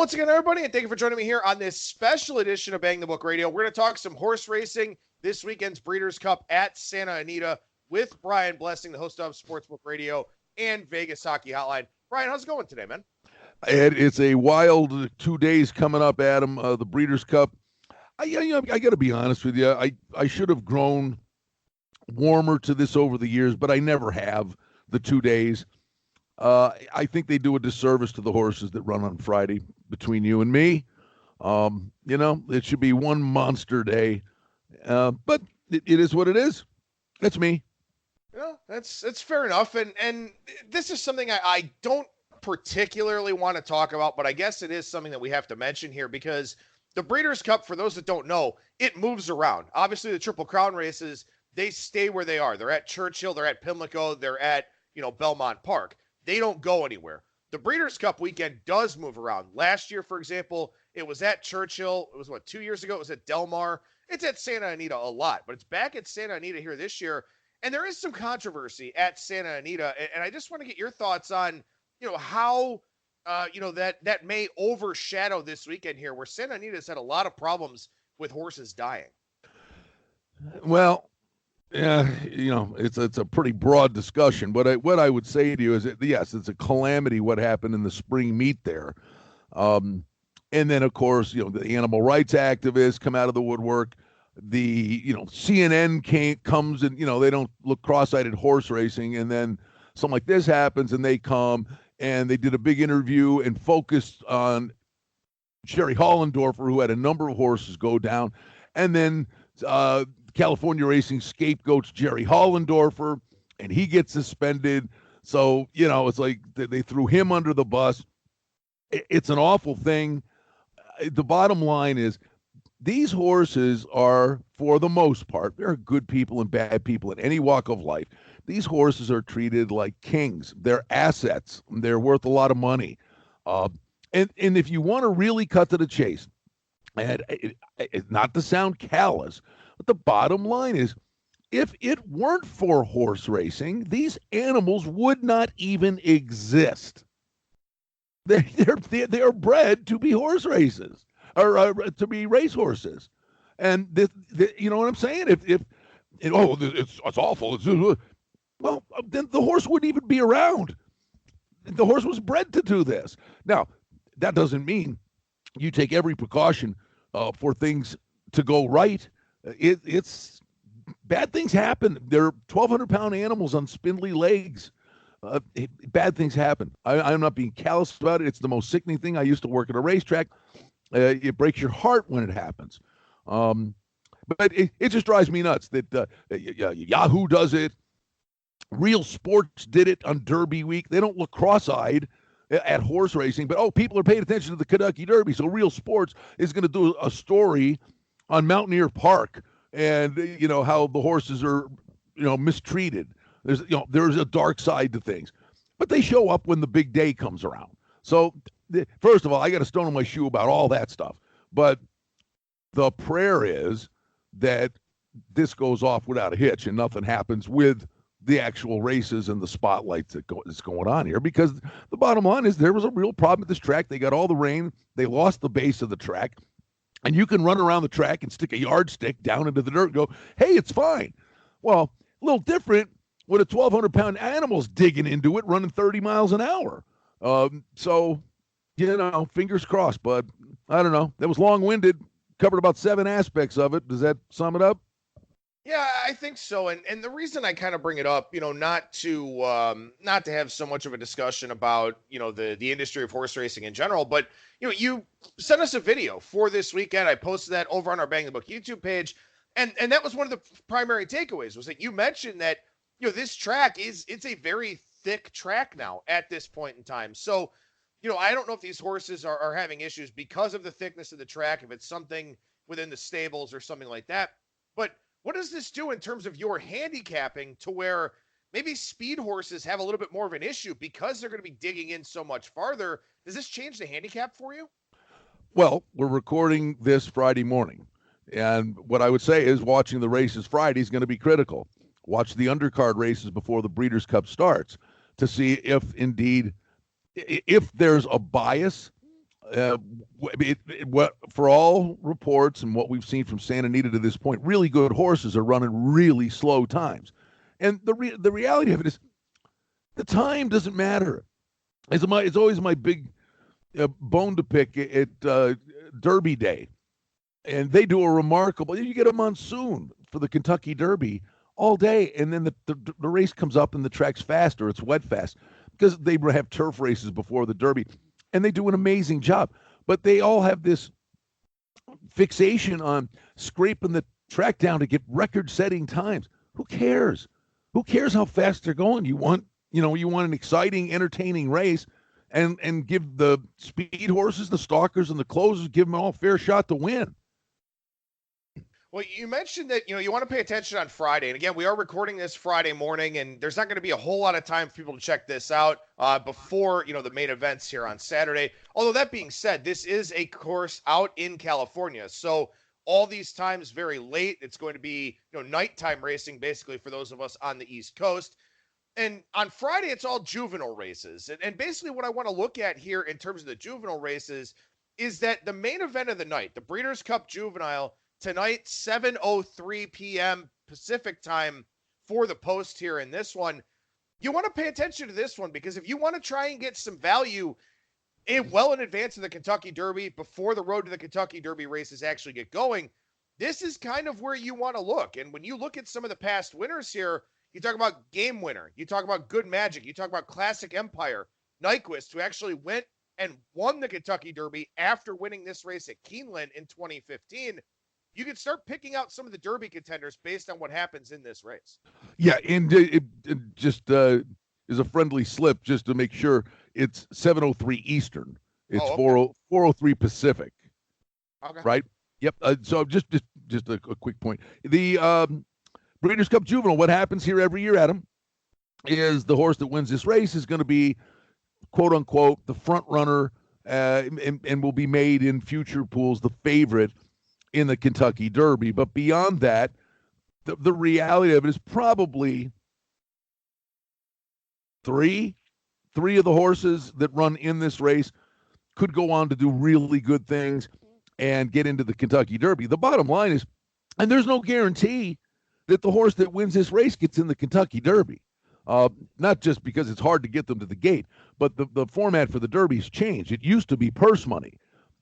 once again, everybody, and thank you for joining me here on this special edition of Bang the Book Radio. We're going to talk some horse racing, this weekend's Breeders Cup at Santa Anita with Brian Blessing, the host of Sportsbook Radio and Vegas Hockey Hotline. Brian, how's it going today, man? It's a wild 2 days coming up, Adam, the Breeders' Cup. I got to be honest with you. I should have grown warmer to this over the years, but I never have the 2 days. I think they do a disservice to the horses that run on Friday between you and me. It should be one monster day. But it is what it is. That's me. Yeah, that's fair enough. And this is something I don't particularly want to talk about, but I guess it is something that we have to mention here because the Breeders' Cup, for those that don't know, it moves around. Obviously, the Triple Crown races, they stay where they are. They're at Churchill, they're at Pimlico, they're at, Belmont Park. They don't go anywhere. The Breeders' Cup weekend does move around. Last year, for example, it was at Churchill. It was, 2 years ago? It was at Del Mar. It's at Santa Anita a lot, but it's back at Santa Anita here this year. And there is some controversy at Santa Anita. And I just want to get your thoughts on, how, that may overshadow this weekend here where Santa Anita's had a lot of problems with horses dying. Well, yeah, it's a pretty broad discussion. But what I would say to you is that, yes, it's a calamity what happened in the spring meet there. And then, of course, the animal rights activists come out of the woodwork. The, CNN comes and, they don't look cross-eyed at horse racing. And then something like this happens and they come and they did a big interview and focused on Sherry Hollendorfer, who had a number of horses go down. And then California Racing scapegoats Jerry Hollendorfer, and he gets suspended. So, it's like they threw him under the bus. It's an awful thing. The bottom line is these horses are, for the most part, there are good people and bad people in any walk of life. These horses are treated like kings. They're assets. They're worth a lot of money. And if you want to really cut to the chase, and not to sound callous, but the bottom line is, if it weren't for horse racing, these animals would not even exist. They're bred to be horse races, or to be race horses. And you know what I'm saying? It's awful. Well, then the horse wouldn't even be around. The horse was bred to do this. Now, that doesn't mean you take every precaution for things to go right. It's bad things happen. They're 1,200-pound animals on spindly legs. Bad things happen. I'm not being callous about it. It's the most sickening thing. I used to work at a racetrack. It breaks your heart when it happens. But it just drives me nuts that Yahoo does it. Real Sports did it on Derby week. They don't look cross-eyed at horse racing, but people are paying attention to the Kentucky Derby. So Real Sports is going to do a story on Mountaineer Park and how the horses are mistreated. There's a dark side to things, but they show up when the big day comes around. So first of all, I got a stone in my shoe about all that stuff, but the prayer is that this goes off without a hitch and nothing happens with the actual races and the spotlights that's going on here, because the bottom line is there was a real problem at this track. They got all the rain. They lost the base of the track. And you can run around the track and stick a yardstick down into the dirt and go, hey, it's fine. Well, a little different when a 1,200-pound animal's digging into it, running 30 miles an hour. So, fingers crossed. But I don't know. That was long-winded. Covered about 7 aspects of it. Does that sum it up? Yeah, I think so. And the reason I kind of bring it up, not to have so much of a discussion about, the industry of horse racing in general, but, you sent us a video for this weekend. I posted that over on our Bang the Book YouTube page. And that was one of the primary takeaways, was that you mentioned that, this track it's a very thick track now at this point in time. So, I don't know if these horses are having issues because of the thickness of the track, if it's something within the stables or something like that. But what does this do in terms of your handicapping to where maybe speed horses have a little bit more of an issue because they're going to be digging in so much farther? Does this change the handicap for you? Well, we're recording this Friday morning. And what I would say is watching the races Friday is going to be critical. Watch the undercard races before the Breeders' Cup starts to see if indeed, if there's a bias What for all reports and what we've seen from Santa Anita to this point, really good horses are running really slow times, and the reality of it is, the time doesn't matter. It's always my big bone to pick at Derby Day, and they do a remarkable. You get a monsoon for the Kentucky Derby all day, and then the race comes up and the track's fast or it's wet fast because they have turf races before the Derby, and they do an amazing job. But they all have this fixation on scraping the track down to get record-setting times. Who cares? Who cares how fast they're going? You want an exciting, entertaining race, and give the speed horses, the stalkers, and the closers, give them all a fair shot to win. Well, you mentioned that, you want to pay attention on Friday. And again, we are recording this Friday morning, and there's not going to be a whole lot of time for people to check this out before, the main events here on Saturday. Although that being said, this is a course out in California. So all these times very late. It's going to be, nighttime racing, basically, for those of us on the East Coast. And on Friday, it's all juvenile races. And basically what I want to look at here in terms of the juvenile races is that the main event of the night, the Breeders' Cup Juvenile, tonight, 7:03 p.m. Pacific time for the post here in this one. You want to pay attention to this one because if you want to try and get some value well in advance of the Kentucky Derby, before the road to the Kentucky Derby races actually get going, this is kind of where you want to look. And when you look at some of the past winners here, you talk about Game Winner, you talk about Good Magic, you talk about Classic Empire, Nyquist, who actually went and won the Kentucky Derby after winning this race at Keeneland in 2015. You can start picking out some of the Derby contenders based on what happens in this race. Yeah, and it just is a friendly slip just to make sure it's 7:03 Eastern. It's 4:03 Pacific. Okay. Right? Yep. So just a quick point. The Breeders' Cup Juvenile, what happens here every year, Adam, is the horse that wins this race is going to be, quote unquote, the front runner and will be made in future pools the favorite in the Kentucky Derby. But beyond that, the reality of it is probably three of the horses that run in this race could go on to do really good things and get into the Kentucky Derby. The bottom line is, and there's no guarantee that the horse that wins this race gets in the Kentucky Derby. Not just because it's hard to get them to the gate, but the format for the Derby's changed. It used to be purse money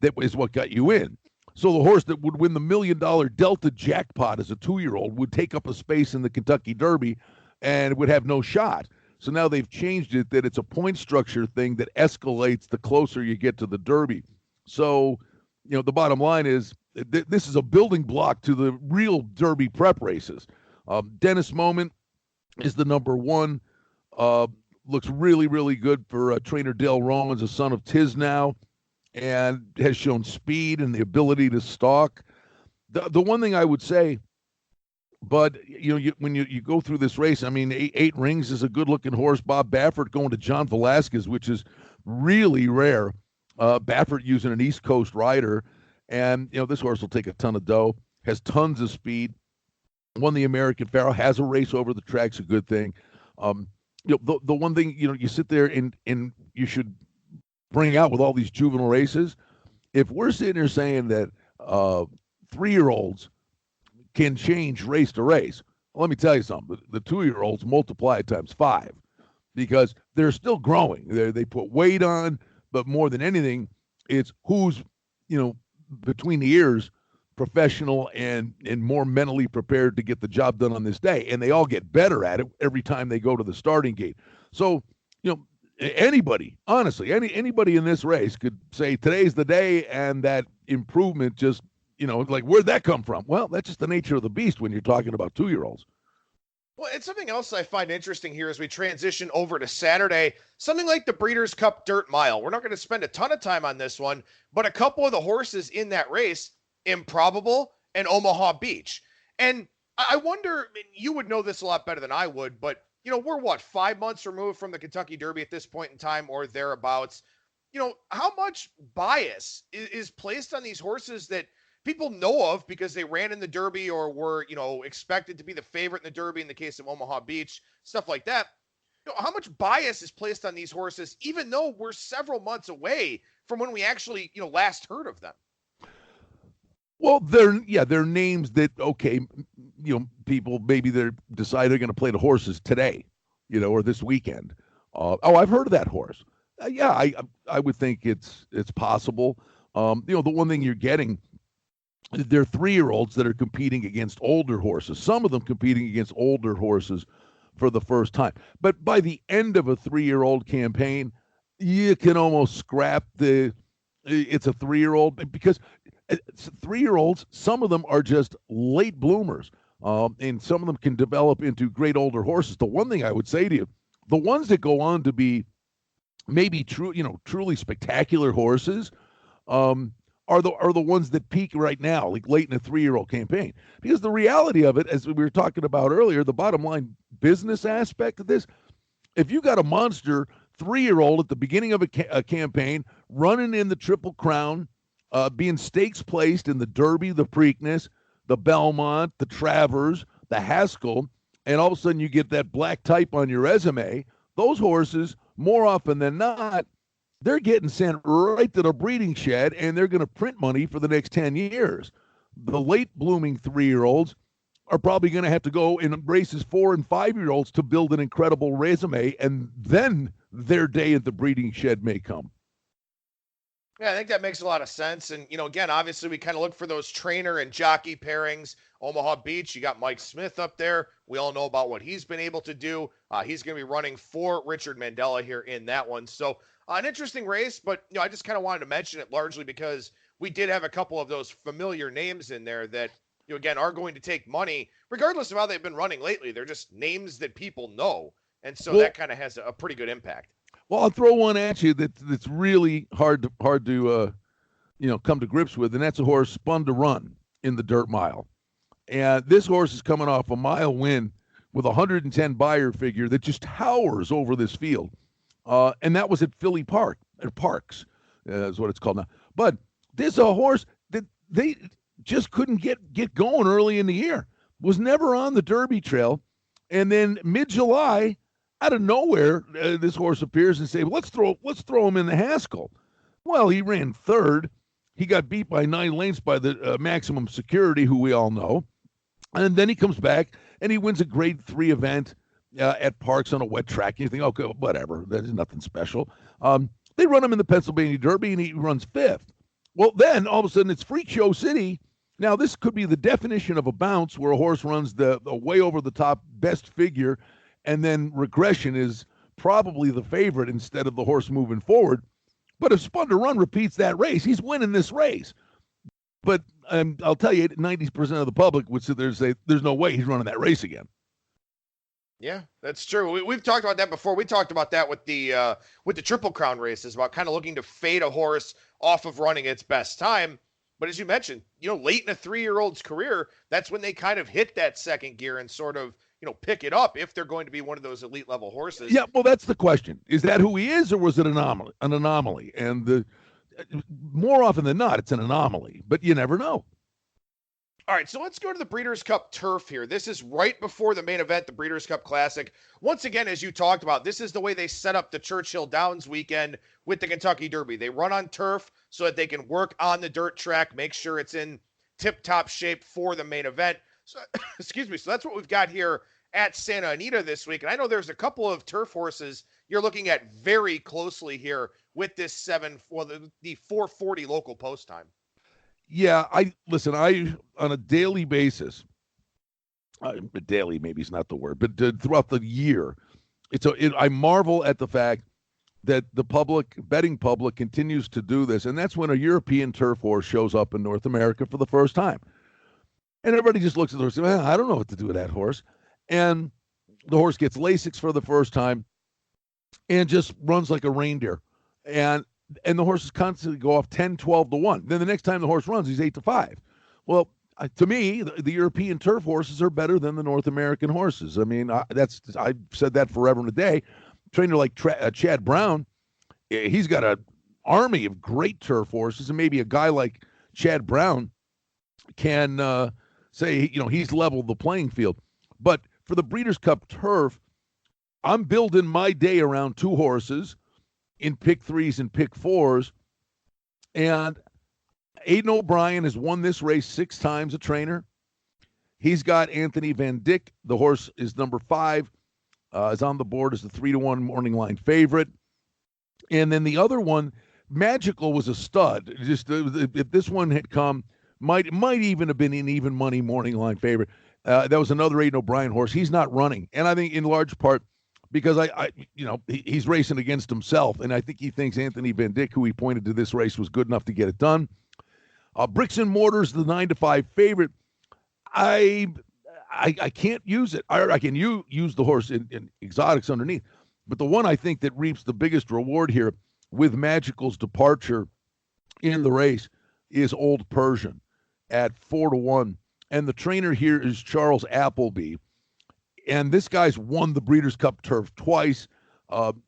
that is what got you in. So the horse that would win the $1 million Delta jackpot as a 2-year-old would take up a space in the Kentucky Derby and would have no shot. So now they've changed it that it's a point structure thing that escalates the closer you get to the Derby. So, the bottom line is this is a building block to the real Derby prep races. Dennis Moment is the number one. Looks really, really good for trainer Dale Romans, a son of Tisnow, and has shown speed and the ability to stalk. The one thing I would say, but when you go through this race, I mean, eight Rings is a good-looking horse. Bob Baffert going to John Velasquez, which is really rare. Baffert using an East Coast rider, and this horse will take a ton of dough. Has tons of speed. Won the American Pharoah. Has a race over the track's a good thing. The one thing you sit there and you should bring out with all these juvenile races, if we're sitting here saying that 3-year-olds can change race to race, well, let me tell you something. The 2-year-olds multiply it times 5 because they're still growing. They put weight on, but more than anything, it's who's between the ears professional and more mentally prepared to get the job done on this day, and they all get better at it every time they go to the starting gate. So anybody, honestly, anybody in this race could say today's the day, and that improvement just, like, where'd that come from? Well, that's just the nature of the beast when you're talking about 2-year-olds. Well, it's something else I find interesting here as we transition over to Saturday, something like the Breeders' Cup Dirt Mile. We're not going to spend a ton of time on this one, but a couple of the horses in that race, Improbable and Omaha Beach. And I wonder, you would know this a lot better than I would, but we're 5 months removed from the Kentucky Derby at this point in time or thereabouts. How much bias is placed on these horses that people know of because they ran in the Derby or were, expected to be the favorite in the Derby in the case of Omaha Beach, stuff like that. How much bias is placed on these horses, even though we're several months away from when we actually, last heard of them. Well, they're names that, okay, people maybe they're they're going to play the horses today, or this weekend. I've heard of that horse. Yeah, I would think it's possible. The one thing you're getting, they're 3-year-olds that are competing against older horses. Some of them competing against older horses for the first time. But by the end of a 3-year-old campaign, you can almost scrap it's a 3-year-old, because 3-year-olds, some of them are just late bloomers, and some of them can develop into great older horses. The one thing I would say to you, the ones that go on to be maybe truly spectacular horses, are the ones that peak right now, like late in a 3-year-old campaign. Because the reality of it, as we were talking about earlier, the bottom line business aspect of this, if you got a monster 3-year-old at the beginning of a campaign, running in the Triple Crown, being stakes placed in the Derby, the Preakness, the Belmont, the Travers, the Haskell, and all of a sudden you get that black type on your resume, those horses, more often than not, they're getting sent right to the breeding shed, and they're going to print money for the next 10 years. The late blooming 3-year-olds are probably going to have to go in races 4 and 5-year-olds to build an incredible resume, and then their day at the breeding shed may come. Yeah, I think that makes a lot of sense. And, again, obviously we kind of look for those trainer and jockey pairings. Omaha Beach, you got Mike Smith up there. We all know about what he's been able to do. He's going to be running for Richard Mandella here in that one. So an interesting race, but, I just kind of wanted to mention it largely because we did have a couple of those familiar names in there that, again, are going to take money, regardless of how they've been running lately. They're just names that people know. And so that kind of has a pretty good impact. Well, I'll throw one at you that's really hard to come to grips with, and that's a horse Spun to Run in the Dirt Mile. And this horse is coming off a mile win with a 110 buyer figure that just towers over this field. And that was at Philly Park, at Parks, is what it's called now. But this is a horse that they just couldn't get going early in the year. Was never on the Derby trail. And then mid-July, out of nowhere, this horse appears and say, let's throw him in the Haskell. Well, he ran third. He got beat by 9 lengths by the Maximum Security, who we all know. And then he comes back and he wins a grade 3 event at Parks on a wet track. You think, okay, whatever. There's nothing special. They run him in the Pennsylvania Derby and he runs 5th. Well, then all of a sudden it's Freak Show City. Now, this could be the definition of a bounce where a horse runs the way over the top best figure, and then regression is probably the favorite instead of the horse moving forward. But if Spun to Run repeats that race, he's winning this race. But I'll tell you, 90% of the public would sit there and say, there's no way he's running that race again. Yeah, that's true. We've talked about that before. We talked about that with the Triple Crown races, about kind of looking to fade a horse off of running its best time. But as you mentioned, late in a 3-year-old's career, that's when they kind of hit that second gear and sort of, pick it up if they're going to be one of those elite level horses. Yeah, well, that's the question. Is that who he is, or was it an anomaly? And more often than not, it's an anomaly, but you never know. All right, so let's go to the Breeders' Cup Turf here. This is right before the main event, the Breeders' Cup Classic. Once again, as you talked about, this is the way they set up the Churchill Downs weekend with the Kentucky Derby. They run on turf so that they can work on the dirt track, make sure it's in tip-top shape for the main event. So, excuse me. So that's what we've got here at Santa Anita this week. And I know there's a couple of turf horses you're looking at very closely here with this the 4:40 local post time. Yeah, I on a daily basis, daily maybe is not the word, but throughout the year, I marvel at the fact that the betting public continues to do this, and that's when a European turf horse shows up in North America for the first time, and everybody just looks at the horse and says, I don't know what to do with that horse, and the horse gets Lasix for the first time, and just runs like a reindeer, and the horses constantly go off 10, 12 to 1. Then the next time the horse runs, he's 8 to 5. Well, to me, the European turf horses are better than the North American horses. I mean, I've said that forever and a day. A trainer like Chad Brown, he's got an army of great turf horses, and maybe a guy like Chad Brown can say, he's leveled the playing field. But for the Breeders' Cup Turf, I'm building my day around 2 horses in pick 3s and pick 4s, And Aidan O'Brien has won this race 6 times, a trainer. He's got Anthony Van Dyck. The horse is number 5. Is on the board as the 3-1 morning line favorite. And then the other one, Magical, was a stud. Just if this one had come, might even have been an even money morning line favorite. That was another Aidan O'Brien horse. He's not running, and I think in large part because he's racing against himself, and I think he thinks Anthony Van Dyck, who he pointed to this race, was good enough to get it done. Bricks and Mortar's the 9-5 favorite. I can't use it. I can use the horse in exotics underneath, but the one I think that reaps the biggest reward here with Magical's departure in the race is Old Persian at 4-1. And the trainer here is Charles Appleby. And this guy's won the Breeders' Cup Turf twice.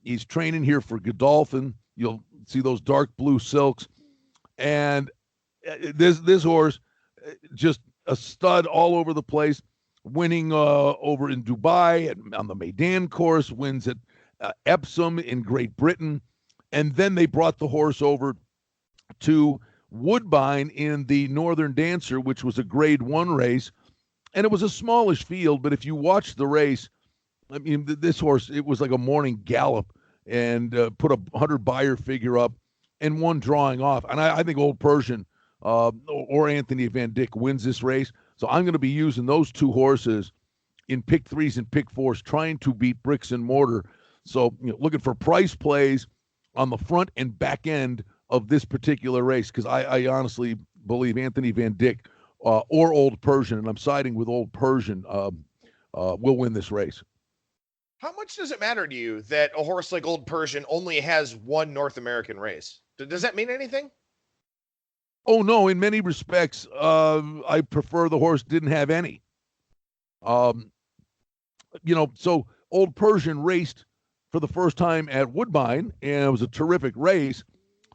He's training here for Godolphin. You'll see those dark blue silks. And this horse, just a stud all over the place, winning over in Dubai and on the Meydan course, wins at Epsom in Great Britain. And then they brought the horse over to Woodbine in the Northern Dancer, which was a Grade 1 race. And it was a smallish field, but if you watch the race, I mean, this horse, it was like a morning gallop and put a 100 buyer figure up and one drawing off. And I think Old Persian or Anthony Van Dyck wins this race. So I'm going to be using those 2 horses in pick 3s and pick 4s, trying to beat Bricks and Mortar. So looking for price plays on the front and back end of this particular race, because I honestly believe Anthony Van Dyck or Old Persian, and I'm siding with Old Persian, will win this race. How much does it matter to you that a horse like Old Persian only has one North American race? Does that mean anything? Oh, no. In many respects, I prefer the horse didn't have any. So Old Persian raced for the first time at Woodbine, and it was a terrific race,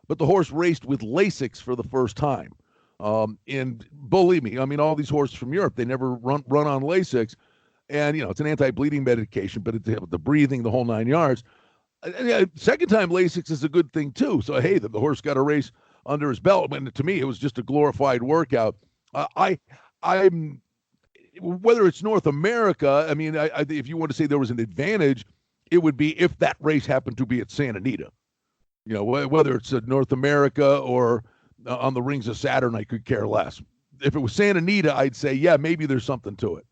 but the horse raced with Lasix for the first time. And believe me, I mean, all these horses from Europe, they never run on Lasix. And, it's an anti-bleeding medication, but it's the breathing, the whole 9 yards. Second time Lasix is a good thing, too. So, hey, the horse got a race under his belt. And to me, it was just a glorified workout. I'm whether it's North America, I mean, if you want to say there was an advantage, it would be if that race happened to be at Santa Anita. Whether it's North America or on the rings of Saturn, I could care less. If it was Santa Anita, I'd say, yeah, maybe there's something to it.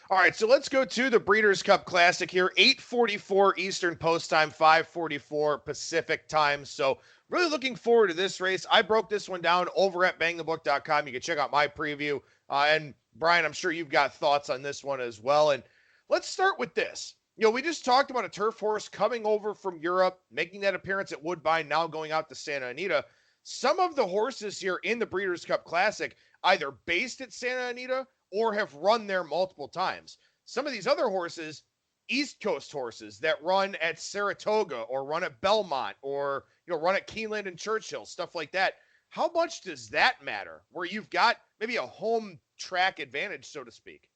All right, so let's go to the Breeders' Cup Classic here. 8:44 Eastern Post Time, 5:44 Pacific Time. So really looking forward to this race. I broke this one down over at BangTheBook.com. You can check out my preview. And Brian, I'm sure you've got thoughts on this one as well. And let's start with this. We just talked about a turf horse coming over from Europe, making that appearance at Woodbine, now going out to Santa Anita. Some of the horses here in the Breeders' Cup Classic either based at Santa Anita or have run there multiple times. Some of these other horses, East Coast horses that run at Saratoga or run at Belmont or, run at Keeneland and Churchill, stuff like that. How much does that matter where you've got maybe a home track advantage, so to speak?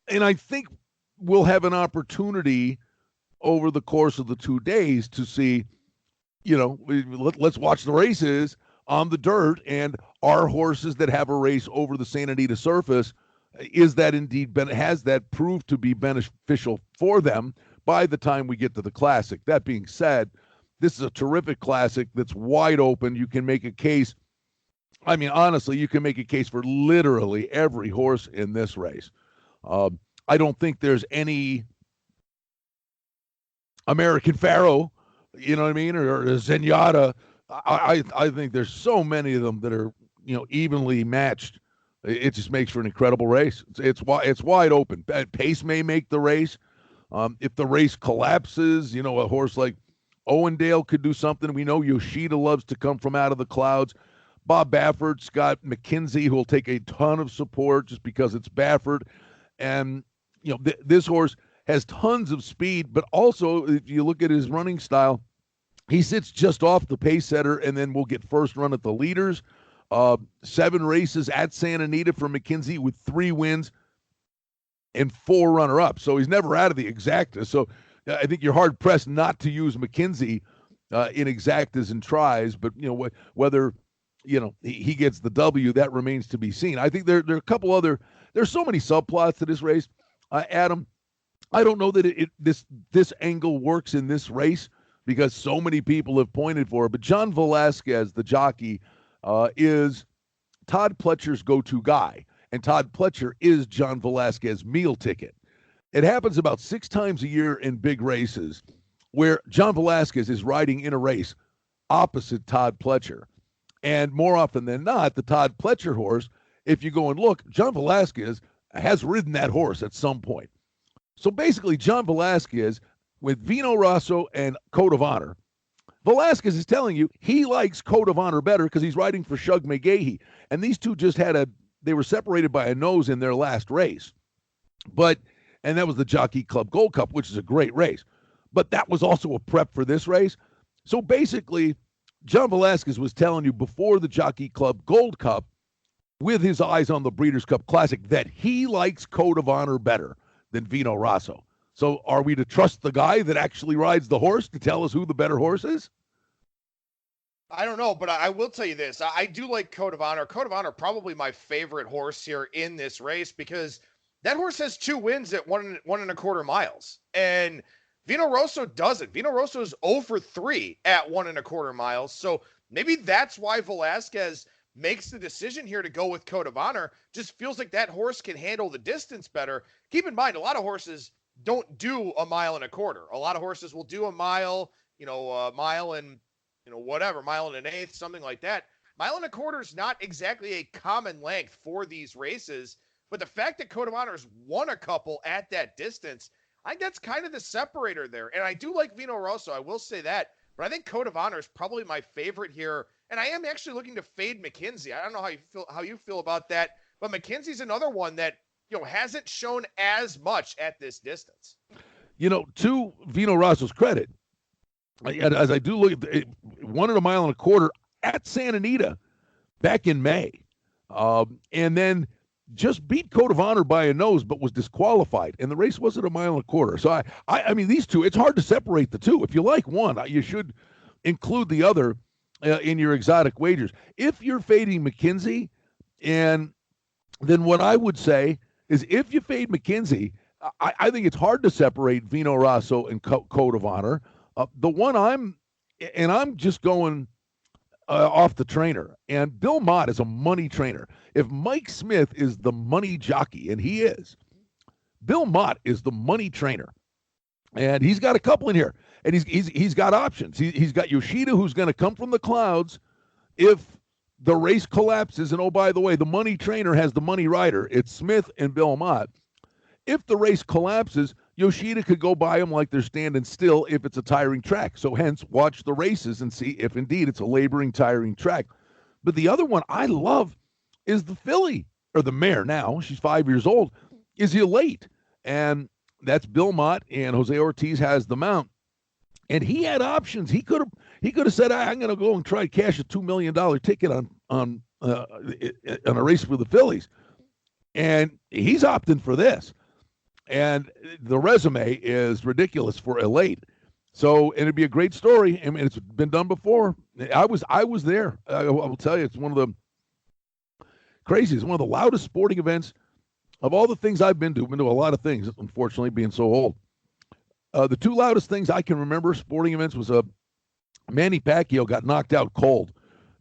And I think we'll have an opportunity over the course of the 2 days to see, let's watch the races on the dirt, and our horses that have a race over the Santa Anita surface, is that indeed has that proved to be beneficial for them by the time we get to the Classic? That being said, this is a terrific Classic that's wide open. You can make a case. I mean, honestly, you can make a case for literally every horse in this race. I don't think there's any American Pharaoh, you know what I mean, or Zenyatta. I think there's so many of them that are, evenly matched. It just makes for an incredible race. It's wide open. Pace may make the race. If the race collapses, a horse like Owendale could do something. We know Yoshida loves to come from out of the clouds. Bob Baffert's got McKenzie, who will take a ton of support just because it's Baffert. And, this horse has tons of speed, but also if you look at his running style, he sits just off the pace setter and then will get first run at the leaders. 7 races at Santa Anita for McKenzie with 3 wins and 4 runner-ups. So he's never out of the exacta. So I think you're hard-pressed not to use McKenzie in exactas and tries, but whether he gets the W, that remains to be seen. I think there are a couple other. There's so many subplots to this race, Adam. I don't know that this angle works in this race because so many people have pointed for it. But John Velasquez, the jockey, is Todd Pletcher's go-to guy, and Todd Pletcher is John Velasquez's meal ticket. It happens about 6 times a year in big races where John Velasquez is riding in a race opposite Todd Pletcher. And more often than not, the Todd Pletcher horse, if you go and look, John Velasquez has ridden that horse at some point. So basically, John Velasquez with Vino Rosso and Code of Honor, Velasquez is telling you he likes Code of Honor better because he's riding for Shug McGahee. And these two just they were separated by a nose in their last race. And that was the Jockey Club Gold Cup, which is a great race. But that was also a prep for this race. So basically, John Velasquez was telling you before the Jockey Club Gold Cup, with his eyes on the Breeders' Cup Classic, that he likes Code of Honor better than Vino Rosso. So are we to trust the guy that actually rides the horse to tell us who the better horse is? I don't know, but I will tell you this. I do like Code of Honor. Code of Honor, probably my favorite horse here in this race because that horse has 2 wins at 1.25 miles. And Vino Rosso doesn't. Vino Rosso is 0 for 3 at 1.25 miles. So maybe that's why Velasquez makes the decision here to go with Code of Honor. Just feels like that horse can handle the distance better. Keep in mind, a lot of horses don't do 1.25 miles. A lot of horses will do a mile, a mile and, whatever, mile and an eighth, something like that. 1.25 miles is not exactly a common length for these races. But the fact that Code of Honor has won a couple at that distance, I think that's kind of the separator there. And I do like Vino Rosso, I will say that. But I think Code of Honor is probably my favorite here. And I am actually looking to fade McKenzie. I don't know how you feel about that. But McKenzie's another one that, hasn't shown as much at this distance. To Vino Rosso's credit, as I do look at 1.25 miles at Santa Anita back in May. And then just beat Code of Honor by a nose, but was disqualified. And the race wasn't 1.25 miles. So I mean, these two, it's hard to separate the two. If you like one, you should include the other in your exotic wagers. If you're fading McKenzie, and then what I would say is if you fade McKenzie, I think it's hard to separate Vino Rosso and Code of Honor. The one I'm just going off the trainer. And Bill Mott is a money trainer. If Mike Smith is the money jockey, and he is, Bill Mott is the money trainer. And he's got a couple in here. And he's got options. He's got Yoshida, who's going to come from the clouds if the race collapses. And, oh, by the way, the money trainer has the money rider. It's Smith and Bill Mott. If the race collapses, Yoshida could go by him like they're standing still if it's a tiring track. So hence, watch the races and see if indeed it's a laboring, tiring track. But the other one I love is the filly, or the mare now, she's 5 years old, is Elate. And that's Bill Mott, and Jose Ortiz has the mount. And he had options. He could have said, I'm going to go and try to cash a $2 million ticket on a race for the fillies. And he's opting for this. And the resume is ridiculous for Elate. So, and it'd be a great story. I mean, it's been done before. I was there. I will tell you, it's one of the craziest, one of the loudest sporting events of all the things I've been to. I've been to a lot of things, unfortunately, being so old. The 2 loudest things I can remember sporting events was Manny Pacquiao got knocked out cold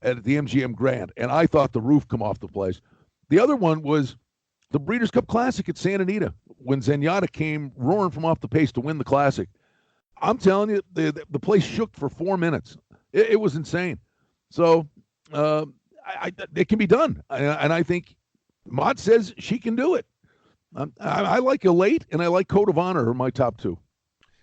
at the MGM Grand, and I thought the roof come off the place. The other one was the Breeders' Cup Classic at Santa Anita when Zenyatta came roaring from off the pace to win the Classic. I'm telling you, the place shook for 4 minutes. It was insane. So it can be done, and I think Mott says she can do it. I like Elate, and I like Code of Honor are my top 2.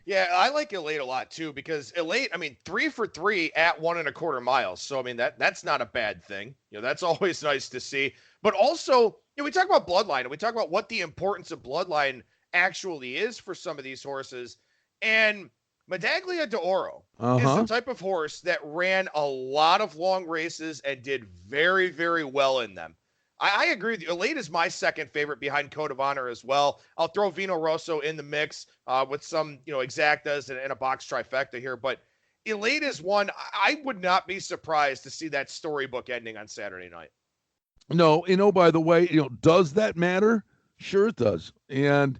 Yeah, I like Elate a lot too because Elate, 3 for 3 at 1.25 miles. So, that's not a bad thing. That's always nice to see. But also, we talk about bloodline and we talk about what the importance of bloodline actually is for some of these horses. And Medaglia d'Oro is the type of horse that ran a lot of long races and did very, very well in them. I agree with you. Elate is my second favorite behind Code of Honor as well. I'll throw Vino Rosso in the mix with some, exactas and a box trifecta here. But Elite is one. I would not be surprised to see that storybook ending on Saturday night. No, by the way, does that matter? Sure it does. And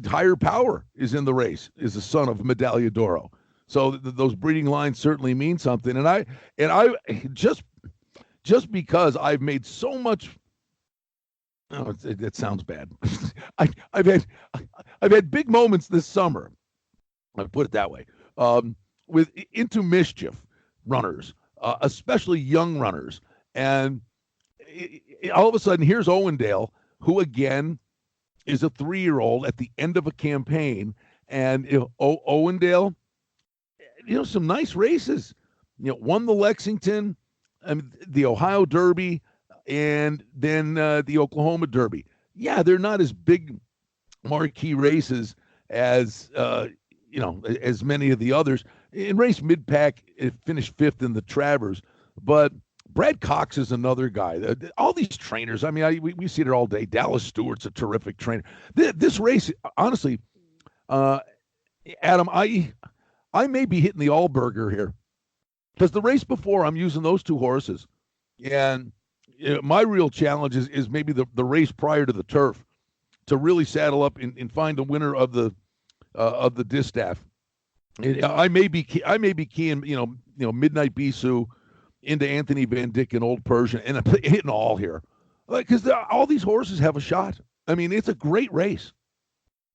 higher power is in the race, is the son of Medaglia d'Oro. So those breeding lines certainly mean something. And I just because I've made so much. Oh, it sounds bad. I've had big moments this summer. I put it that way. With into mischief runners, especially young runners, and all of a sudden here's Owendale, who again is a 3-year-old at the end of a campaign, and Owendale, some nice races. Won the Lexington, the Ohio Derby, and then the Oklahoma Derby. Yeah, they're not as big marquee races as as many of the others. In race mid-pack, it finished 5th in the Travers, but Brad Cox is another guy. All these trainers, we see it all day. Dallas Stewart's a terrific trainer. This race, honestly, Adam, I may be hitting the Allburger here, because the race before I'm using those 2 horses, and my real challenge is maybe the race prior to the turf, to really saddle up and find the winner of the distaff. I may be keying Midnight Bisou into Anthony Van Dyck and Old Persian, and I'm hitting all here, because all these horses have a shot. It's a great race.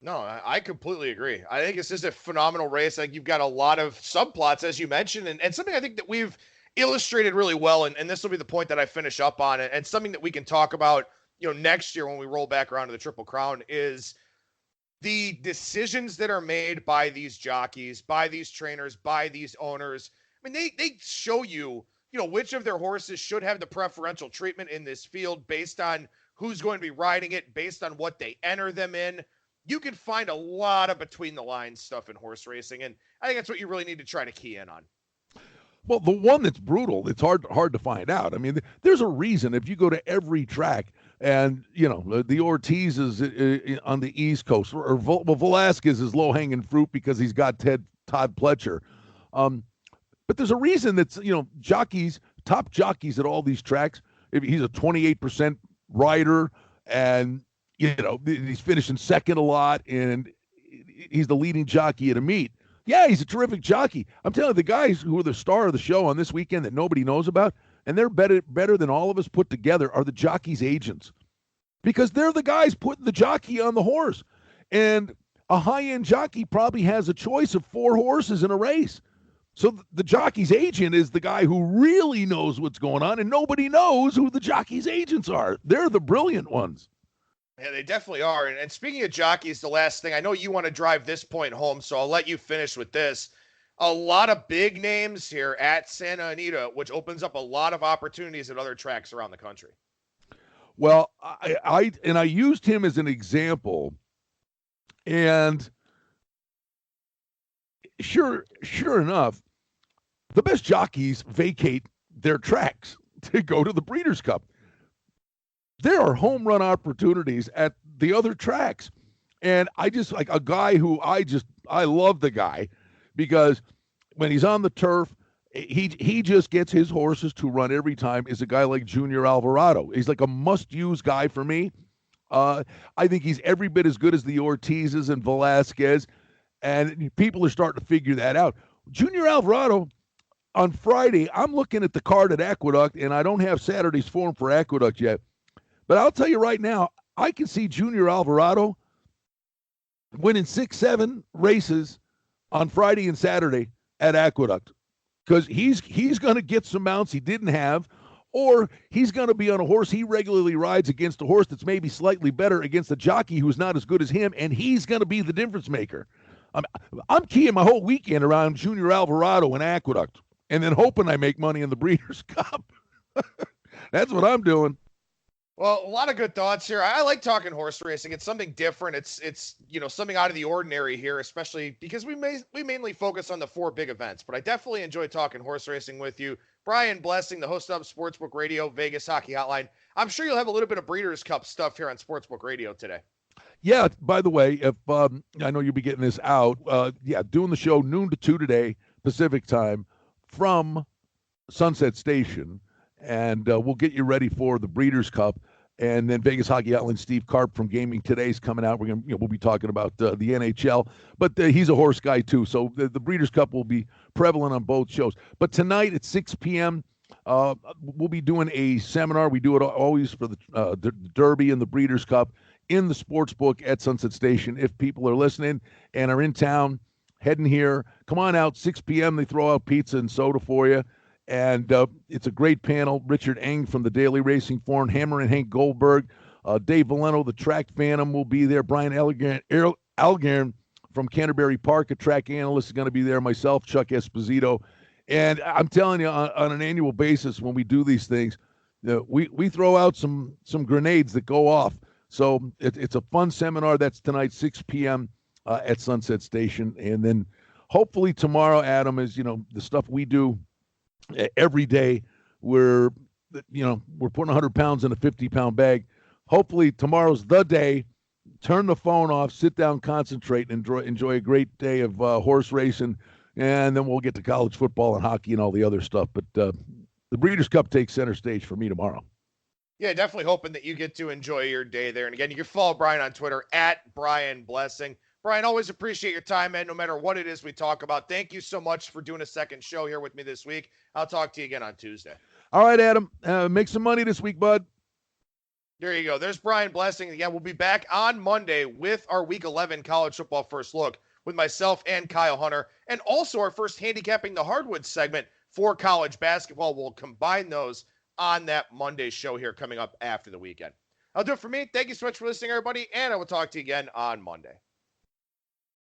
No, I completely agree. I think this is a phenomenal race. I think you've got a lot of subplots, as you mentioned, and something I think that we've illustrated really well, and this will be the point that I finish up on, and something that we can talk about next year when we roll back around to the Triple Crown, is the decisions that are made by these jockeys, by these trainers, by these owners. They show you, which of their horses should have the preferential treatment in this field based on who's going to be riding it, based on what they enter them in. You can find a lot of between the lines stuff in horse racing, and I think that's what you really need to try to key in on. Well, the one that's brutal, it's hard to find out. There's a reason if you go to every track, and the Ortiz is on the East Coast, or Velasquez is low-hanging fruit because he's got Todd Pletcher. But there's a reason that's top jockeys at all these tracks. If he's a 28% rider, and he's finishing second a lot, and he's the leading jockey at a meet. Yeah, he's a terrific jockey. I'm telling you, the guys who are the star of the show on this weekend that nobody knows about, and they're better than all of us put together, are the jockeys' agents. Because they're the guys putting the jockey on the horse. And a high-end jockey probably has a choice of 4 horses in a race. So the jockey's agent is the guy who really knows what's going on, and nobody knows who the jockey's agents are. They're the brilliant ones. Yeah, they definitely are. And speaking of jockeys, the last thing, I know you want to drive this point home, so I'll let you finish with this. A lot of big names here at Santa Anita, which opens up a lot of opportunities at other tracks around the country. Well, I used him as an example, and sure enough, the best jockeys vacate their tracks to go to the Breeders' Cup. There are home run opportunities at the other tracks. And I just like a guy who I love the guy, because when he's on the turf, he just gets his horses to run every time, is a guy like Junior Alvarado. He's like a must-use guy for me. I think he's every bit as good as the Ortizes and Velasquez, and people are starting to figure that out. Junior Alvarado, on Friday, I'm looking at the card at Aqueduct, and I don't have Saturday's form for Aqueduct yet. But I'll tell you right now, I can see Junior Alvarado winning 6-7 races on Friday and Saturday at Aqueduct, because he's going to get some mounts he didn't have, or he's going to be on a horse he regularly rides against a horse that's maybe slightly better against a jockey who's not as good as him, and he's going to be the difference maker. I'm keying my whole weekend around Junior Alvarado and Aqueduct, and then hoping I make money in the Breeders' Cup. That's what I'm doing. Well, a lot of good thoughts here. I like talking horse racing. It's something different. It's something out of the ordinary here, especially because we mainly focus on the 4 big events. But I definitely enjoy talking horse racing with you. Brian Blessing, the host of Sportsbook Radio, Vegas Hockey Hotline. I'm sure you'll have a little bit of Breeders' Cup stuff here on Sportsbook Radio today. Yeah, by the way, if I know you'll be getting this out, doing the show noon to 2 today, Pacific time, from Sunset Station, and we'll get you ready for the Breeders' Cup. And then Vegas Hockey Outline Steve Karp from Gaming Today's coming out. We'll be talking about the NHL, but he's a horse guy too. So the Breeders' Cup will be prevalent on both shows. But tonight at 6 p.m., we'll be doing a seminar. We do it always for the Derby and the Breeders' Cup in the sports book at Sunset Station. If people are listening and are in town, heading here, come on out. 6 p.m. They throw out pizza and soda for you. And it's a great panel. Richard Eng from the Daily Racing Forum, Hammer and Hank Goldberg, Dave Valeno, the track phantom, will be there. Brian Algern from Canterbury Park, a track analyst, is going to be there. Myself, Chuck Esposito. And I'm telling you, on an annual basis, when we do these things, we throw out some grenades that go off. So it's a fun seminar. That's tonight, 6 p.m. At Sunset Station. And then hopefully tomorrow, Adam, is, the stuff we do every day. We're putting 100 pounds in a 50-pound bag. Hopefully tomorrow's the day. Turn the phone off, sit down, concentrate, and enjoy a great day of horse racing. And then we'll get to college football and hockey and all the other stuff. But the Breeders' Cup takes center stage for me tomorrow. Yeah, definitely hoping that you get to enjoy your day there. And again, you can follow Brian on Twitter at Brian Blessing. Brian, always appreciate your time, man, no matter what it is we talk about. Thank you so much for doing a second show here with me this week. I'll talk to you again on Tuesday. All right, Adam. Make some money this week, bud. There you go. There's Brian Blessing. Yeah, we'll be back on Monday with our Week 11 college football first look with myself and Kyle Hunter, and also our first Handicapping the Hardwood segment for college basketball. We'll combine those on that Monday show here coming up after the weekend. I'll do it for me. Thank you so much for listening, everybody, and I will talk to you again on Monday.